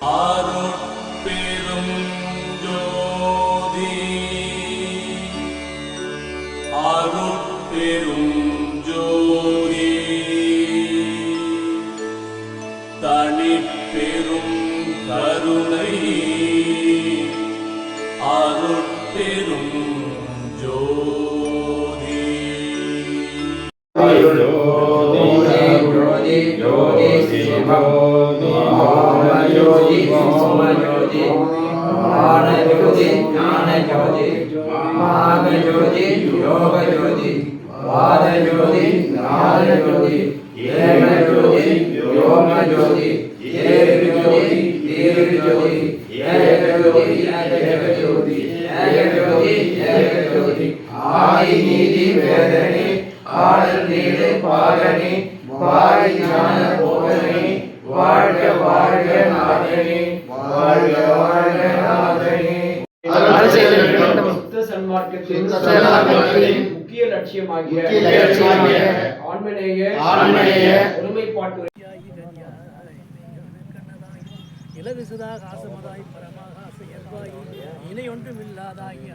அருட்பெரும் ஜோதி அருட்பெரும் ஜோதி தனிப்பெரும் கருணை அருட்பெரும் ஜோதி ஜோதி ஜோதி சிவம் ஜோதி சோமஜோதி ஞானஜோதி ஞானஜோதி மாகஜோதி யோகஜோதி வாதஜோதி ஞானஜோதி ஏகஜோதி யோகஜோதி ஏகஜோதி தீர்ஜோதி ஏகஜோதி ஏகஜோதி ஏகஜோதி ஏகஜோதி ஆதி நீதி வேதனை ஆடல் நீடு பாகனி வாரி ஞான போதனை வாழ்க வாழ்க நாதனே வாழ்க வாழ்க நாதனே. சுத்த சன்மார்க்கத்தின் முக்கிய லட்சியமாகிய ஆன்மநேய ஒருமைப்பாட்டு இலவிசுதா காசமதாய் பரமாகாச இயல்பாய் இணை ஒன்றுமில்லாதாகி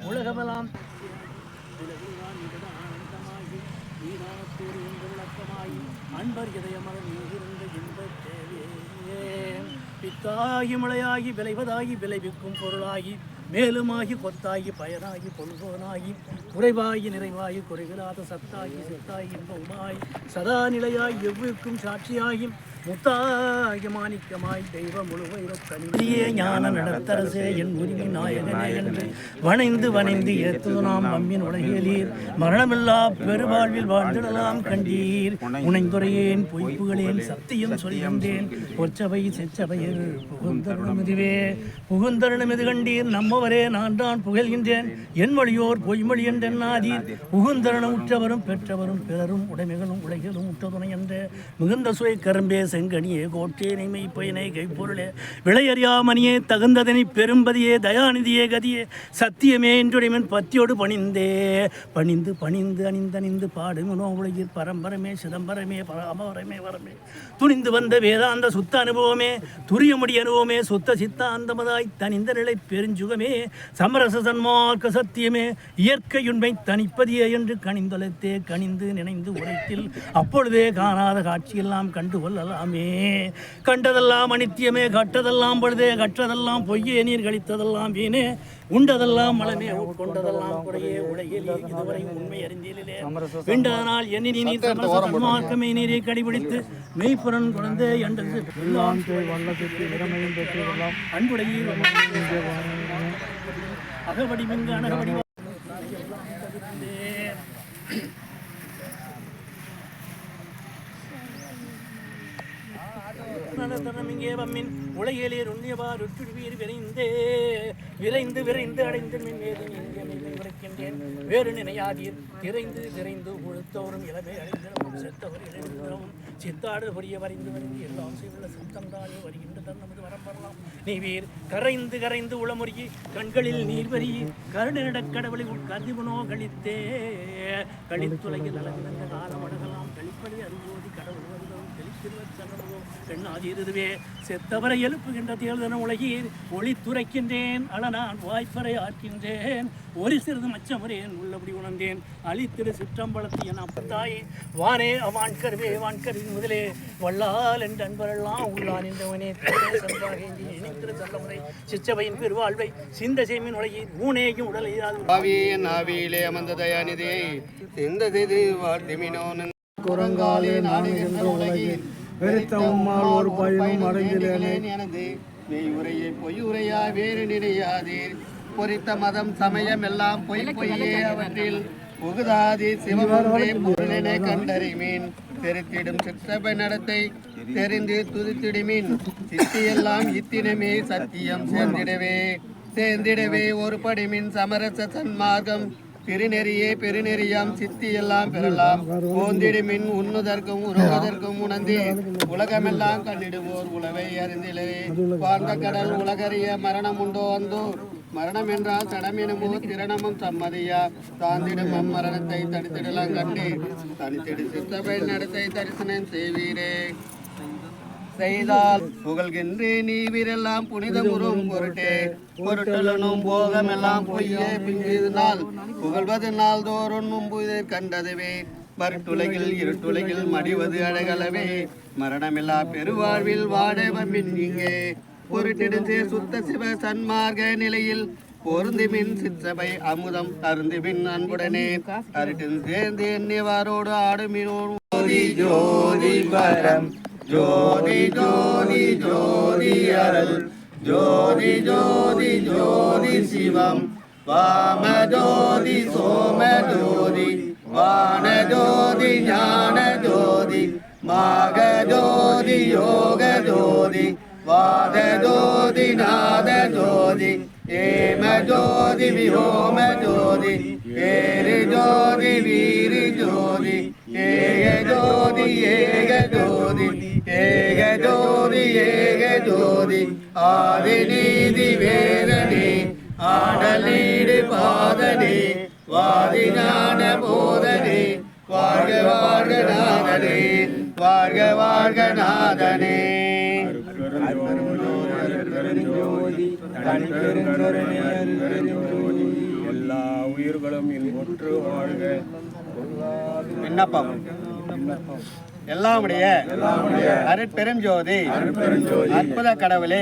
உலகமெல்லாம் அன்பர் இதயமலர் நீங்கிருந்த இன்பத் தேவே பித்தாகி மழையாகி விளைவதாகி விளைவிக்கும் பொருளாகி மேலுமாகி கொத்தாகி பயனாகி பொல்கோனாகி குறைவாகி நிறைவாகி குறைவில்லாத சத்தாகி சித்தாகி இன்பமாய் சதா நிலையாய் எவ்விற்கும் சாட்சியாகி முத்தாய மாணிக்கமாய் தெய்வ முழுவையே ஞான நடத்தரசே என் உரிமை நாயகனே என்று வணைந்து வணைந்து ஏத்துது நாம் அம்மின் உலகிலீர் மரணமில்லா பெருவாழ்வில் வாழ்ந்திடலாம் கண்டீர் உணைந்துரையேன் பொய்ப்புகளேன் சத்தியம் சொல்கின்றேன் பொற்சபை செச்சபையில் புகுந்தருணம் இதுவே புகுந்தருணம் இது கண்டீர் நம்மவரே நான் தான் புகழ்கின்றேன் என் மொழியோர் பொய்மொழி என்றென்னாதீர் புகுந்தருணம் உற்றவரும் பெற்றவரும் பிறரும் உடைமைகளும் உலகிலும் உற்றதுணை என்ற மிகுந்த சுவை கரும்பே செங்கனியே கோட்டே நெய்மை பயனை கைப்பொருளே விளையறியாமணியே தகுந்ததனை பெரும்பதியே தயாநிதியே கதியே சத்தியமே என்றுடைமன் பத்தியோடு பணிந்து அணிந்தணிந்து பாடுமனோ உலகில் பரம்பரமே சிதம்பரமே அமரமே வரமே துணிந்து வந்த வேதாந்த சுத்த அனுபவமே துரியமுடி அனுபவமே சுத்த சித்தாந்தமதாய் தனிந்த நிலை பெருஞ்சுகமே சமரச சன்மார்க்க சத்தியமே இயற்கையுண்மை தனிப்பதியே என்று கணிந்தொலைத்தே கணிந்து நினைந்து உரைத்தில் அப்பொழுதே காணாத காட்சியெல்லாம் கண்டு கொள்ளலாமே கண்டதெல்லாம் அனித்தியமே கட்டதெல்லாம் பொழுதே கற்றதெல்லாம் பொய்யே நீர் கழித்ததெல்லாம் வீணே உண்டதெல்லாம் மலமே உட்கொண்டதெல்லாம் குறையே உலகில் இதுவரை உண்மை அறிந்திலே விண்டதனால் எண்ணி நீர் சமரசமார்க்கமே நீரை கடைபிடித்து மெய்ப்புறன் குழந்தை என்றது அன்புடைய அகவடி மிங்க அனகவடி இங்கே வம்மின் உலகிலே உண்ணியவாறு உட்பிடுவீர் விரைந்து விரைந்து அடைந்து மின் உரைக்கின்றேன் வேறு நினையாதீர் திரைந்து உழுத்தோறும் இளமே அடைந்திடவும் செத்தவர் இழந்திடவும் சித்தாடு புரிய வரைந்து எல்லாம் செய்துள்ள சுத்தம் தானே வருகின்ற தன்னமது வரம் வரலாம் நீ வீர் கரைந்து உளமுருகி கண்களில் நீர் வரி கருணிடக் கடவுளை கதிவுனோ கழித்தே கழித்துலகில் அளவிழந்த காலம் அடகலாம் கழிப்பதை அறிவோதி கடவுள் வருதவும் தெளித்திருவர் சன்னமுகம் பெண்ணாதீருவே செத்தவரை எழுப்புகின்ற தேர்தன உலகீர் ஒளி துரைக்கின்றேன் நான் வாய்ப்பறை ஆக்கின்றேன் ஒரு சிறிது மச்சமுறேன் உள்ளபடி உணர்ந்தேன் அழித்திரு சிற்றம்பலத்தை என் அப்பத்தாயே வானே வான்கருவே வான்கருவின் முதலே வல்லால் என்ற அன்பரெல்லாம் உள்ளான் என்றவனே நினைத்திரு செல்லமுறை சிச்சபையின் பெருவாழ்வை சிந்த செய்மின் உலகில் ஊனேயும் உடலை நாவியிலே அமர்ந்த தயாநிதியை சிந்த செய்து வாழ்த்திமினோ குரங்காலே நான் என்ற உலகில் வெறுத்தவம்மால் ஒரு பயனும் அடைந்திலேன் எனது மெய் உரையை பொய் உரையா வேறு நினையாதீர் பொறித்த மதம் சமயம் எல்லாம் பொய்யே அவற்றில் புகுதாதி சிவமொன்றே பொருளினை கண்டறிமீன் தெரித்திடும் சிற்றபை நடத்தை தெரிந்து துதித்திடுமீன் சித்தியெல்லாம் இத்தினமே சத்தியம் சேர்ந்திடவே ஒரு படிமின் சமரச சன்மார்க்கம் திருநெறியே பெருநெறியாம் சித்தி எல்லாம் பெறலாம் போந்திடுமின் உண்ணுதற்கும் உருவதற்கும் உணர்ந்து உலகமெல்லாம் கண்டிடுவோர் உலவை அறிந்திலே வாழ்ந்த கடல் உலகறிய மரணம் உண்டோ அந்தோ மரணம் என்றால் தடமெனுமோ திரணமும் சம்மதியா தாந்திடும் அம்மரணத்தை தடுத்திடலாம் கண்டே தனித்திடு சித்தபை நடத்தை தரிசனம் செய்வீரே செய்தால் புகழ்கின்றேன் நீ வீரெல்லாம் புனிதமுறும் பொருட்டே பொருட்டலனும் போகமெல்லாம் பொய்யே பிஞ்சினால் புகழ்வது நாள் தோறும் மும்புதை கண்டதுவே மறுட்டுலகில் இருட்டுலகில் மடிவது அழகலவே மரணமில்லா பெருவாழ்வில் வாடவமின் இங்கே பொருட்டிடுச்சே சுத்த சிவ சன்மார்க்க நிலையில் பொருந்திமின் சிற்சபை அமுதம் அருந்திமின் அன்புடனே அருட்டின் சேர்ந்து எண்ணிவாரோடு ஆடுமினோடு ஜோதி ஜோதி பரம் ஜோதி ஜோதி ஜோதி அருள் ஜோதி ஜோதி ஜோதி சிவம் வாம ஜோதி சோம ஜோதி வான ஜோதி ஞான ஜோதி மாக ஜோதி யோக ஜோதி வாத ஜோதி நாத ஜோதி ஏம ஜோதி விஹோம ஜோதி ஏரு ஜோதி வீரு ஜோதி ஏக ஜோதி ஏக ஜோதி ஏக ஜோதி ஏக ஜோதி ஆதி நீதி வேதனே ஆடலீடு பாதனே வாதி ஞான போதனே வாழ்க வாழ்க நாதனே வாழ்க வாழ்க நாதனே எல்லா உயிர்களும் இன்புற்று வாழ்க. விண்ணப்பம் எல்லாமுடைய அருட்பெரும் ஜோதி அற்புத கடவுளே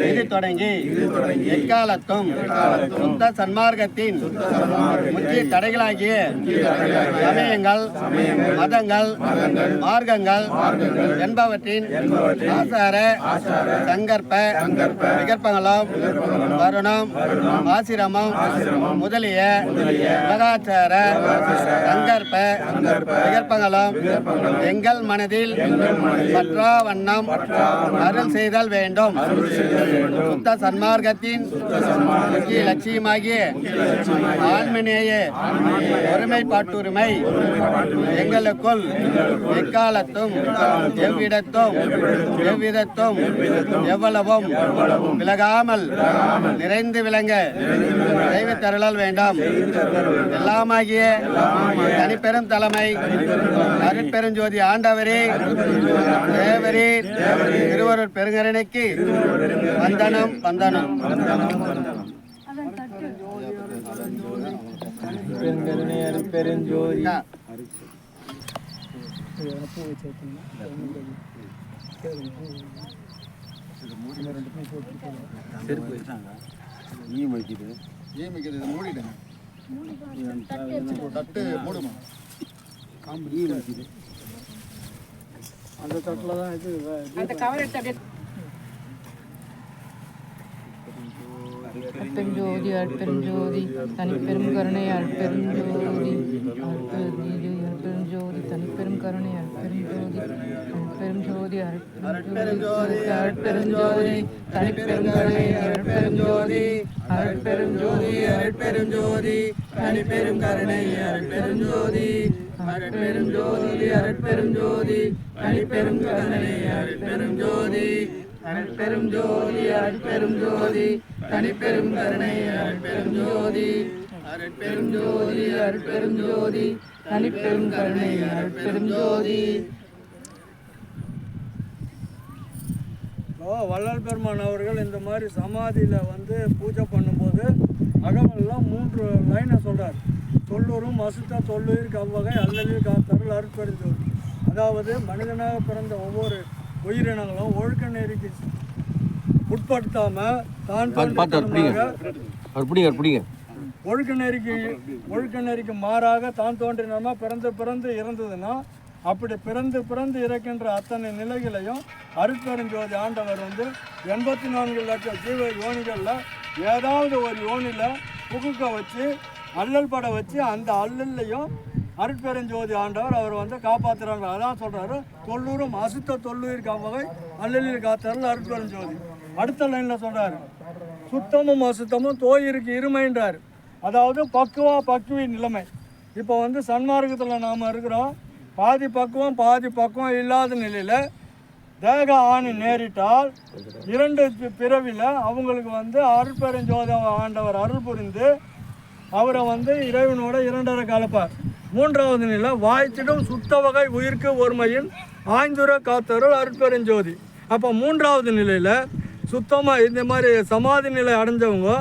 இது தொடங்கி எக்காலத்தும் சுத்த சன்மார்க்கத்தின் முக்கிய தடைகளாகிய சமயங்கள் மதங்கள் மார்க்கங்கள் என்பவற்றின் ஆசார சங்கற்ப விகற்பங்களும் வருணம் ஆசிரமம் முதலிய மகாச்சார சங்கற்ப விகற்பங்களும் எங்கள் மனதில் பற்றா வண்ணம் அருள் செய்தல் வேண்டும். சுத்த சன்மார்க்கத்தின் முக்கிய லட்சியமாகிய ஆன்மநேய ஒருமைப்பாட்டுரிமை எங்களுக்குள் எக்காலத்தும் எவ்விடத்தும் எவ்விதத்தும் எவ்வளவும் விலகாமல் நிறைந்து விளங்க தெய்வத்தருளல் வேண்டும். எல்லாமாகிய தனிப்பெரும் தலைமை அருட்பெருஞ்சோதி ஆண்டவரே தேவரே திருவருட் பெருங்கரணைக்கு வந்தனம் வந்தனம். பெருஞ்சோதி அந்த தட்டில் தான் இது அற்பெருஞ்சோதி அற்பெருஞ்சோதி தனிப்பெரும் கருணை அற்பெருஞ்சோதி அற்பெருஞ்சோதி தனிப்பெரும் கருணை அற்பெருஞ்சோதி அற்பெருஞ்சோதி அற்பெருஞ்சோதி தனிப்பெரும் கருணை அற்பெருஞ்சோதி அற்பெருஞ்சோதி அற்பெருஞ்சோதி தனிப்பெரும் கருணை அற்பெருஞ்சோதி அற்பெருஞ்சோதி அற்பெருஞ்சோதி தனிப்பெரும் கருணை அற்பெருஞ்சோதி அற்பெரும் ஜோதி அற்பெரும் ஜோதி தனிப்பெரும் கருணை அற்பெரும் ஜோதி அற்பெரும் ஜோதி அற்பெரும் ஜோதி தனிப்பெரும் கருணை அற்பெரும் ஜோதி. வள்ளல் பெருமான் அவர்கள் இந்த மாதிரி சமாதியில் வந்து பூஜை பண்ணும்போது அகவெல்லாம் 3 லைனை சொல்கிறார். தொல்லூரும் அசுத்த தொல்லுயிர் கவ்வகை அல்லலில் காத்தருள் அருட்பெருஞ்சோதி. அதாவது மனிதனாக பிறந்த ஒவ்வொரு உயிரினங்களும் ஒழுக்க நெறிக்கு உட்படுத்தாமல் தான் ஒழுக்க நெறிக்கு மாறாக தான் தோன்றினமா பிறந்து இறந்ததுன்னா அப்படி பிறந்து இறக்கின்ற அத்தனை நிலைகளையும் அருட்பெருஞ்சோதி ஆண்டவர் வந்து 84 லட்சம் ஜீவ யோனிகளில் ஏதாவது ஒரு யோனியில் புகுக்க வச்சு அல்லல் பட வச்சு அந்த அல்லல்லையும் அருட்பெருஞ்சோதி ஆண்டவர் அவர் வந்து காப்பாற்றுறாங்க. அதான் சொல்கிறாரு, தொல்லூரும் அசுத்த தொல்லுயிர் காவகை அல்லலில் காத்தருள் அருட்பெருஞ்சோதி. அடுத்த லைனில் சொல்கிறாரு, சுத்தமும் அசுத்தமும் தோயிருக்கு இருமைன்றார். அதாவது பக்குவி நிலைமை. இப்போ வந்து சன்மார்க்கத்தில் நாம் இருக்கிறோம், பாதி பக்குவம் இல்லாத நிலையில் தேக ஆணி நேரிட்டால் 2 பிறவியில் அவங்களுக்கு வந்து அருட்பெருஞ்சோதி ஆண்டவர் அருள் புரிந்து அவரை வந்து இறைவனோட 2.5 கலப்பார். 3வது நிலை வாய்த்திடும் சுத்த வகை உயிர்க்கு ஒருமையின் ஆய்ந்துர காத்தருள் அருட்பெருஞ்சோதி. அப்போ 3வது நிலையில் சுத்தமாக இந்த மாதிரி சமாதி நிலை அடைஞ்சவங்க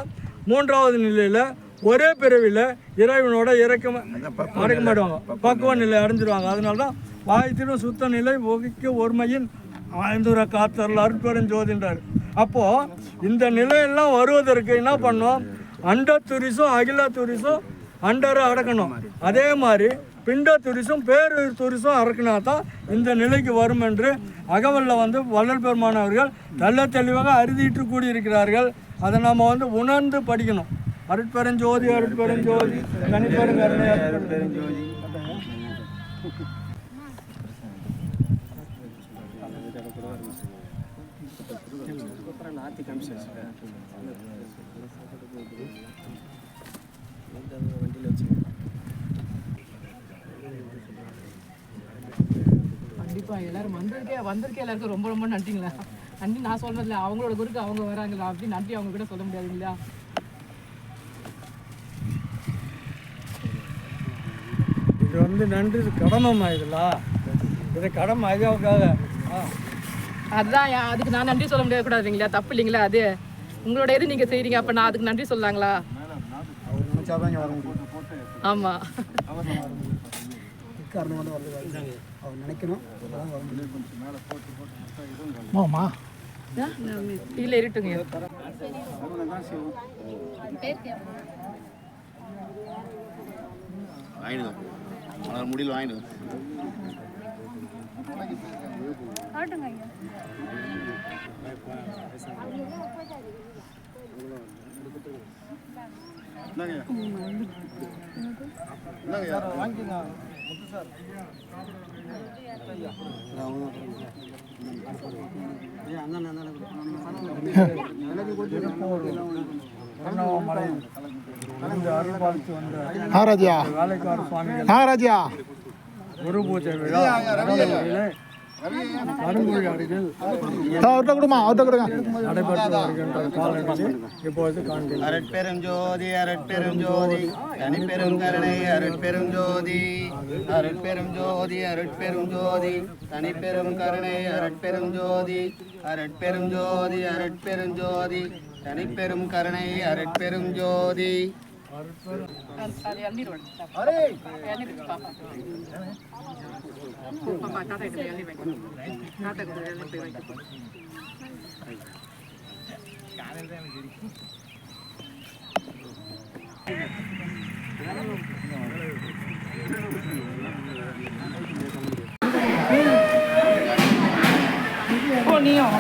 3வது நிலையில் ஒரே பிறவியில் இறைவனோட அடைக்க மாட்டாங்க, பக்குவ நிலை அடைஞ்சிருவாங்க. அதனால தான் வாய்த்திடும் சுத்த நிலை வகைக்கு ஒருமையின் ஆய்ந்துர காத்தருள் அருட்பெருஞ்சோதின்றார். அப்போது இந்த நிலையெல்லாம் வருவதற்கு என்ன பண்ணோம்? அண்ட துரிசும் அகில துரிசும் அண்டரை அடக்கணும். அதே மாதிரி பிண்ட துரிசும் பேருயிர் துரிசும் அடக்கினா தான் இந்த நிலைக்கு வரும் என்று அகவலில் வந்து வள்ளல் பெருமான் அவர்கள் நல்ல தெளிவாக அறுதிட்டு கூடியிருக்கிறார்கள். அதை நாம் வந்து உணர்ந்து படிக்கணும். அருட்பெருஞ்சோதி அருட்பெருஞ்சோதி தனிப்பெருங்கருணை அருட்பெருஞ்சோதி. கண்டிப்பா எல்லாரும் வந்திருக்கே எல்லாருக்கும் ரொம்ப ரொம்ப நன்றிங்களா. நன்றி நான் சொல்றதில்ல, அவங்களோட குருக்கு அவங்க வராங்களா அப்படி நன்றி அவங்க கூட சொல்ல முடியாதுங்களா. இது வந்து நன்றி கடமைமா, இதெல்லாம் இது கடமை ஐயாவுக்காக. அதுதான் அதுக்கு நான் நன்றி சொல்ல முடியாது கூடாது இல்லைங்களா, தப்பு இல்லைங்களா. அது உங்களோட இது நீங்க செய்றீங்க, அப்ப நான் அதுக்கு நன்றி சொல்லலாங்களா? ஆமா இல்ல இருட்டுங்க. முடியல வாங்கிடு ராஜா குரு பூஜை விழா கருங்குழி அருகில் நடைபெற்று வருகின்ற காலங்களில் இப்போது காண்கிறோம். அரட்பெரும் ஜோதி அரட்பெரும் ஜோதி தனிப்பெரும் கருணை அரட்பெரும் ஜோதி அரட்பெரும் ஜோதி அரட்பெரும் ஜோதி தனிப்பெரும் கருணை அரட்பெரும் ஜோதி அரட்பெரும் ஜோதி அரட்பெரும் ஜோதி தனிப்பெரும் கருணை அரட்பெரும் ஜோதி. நீயும்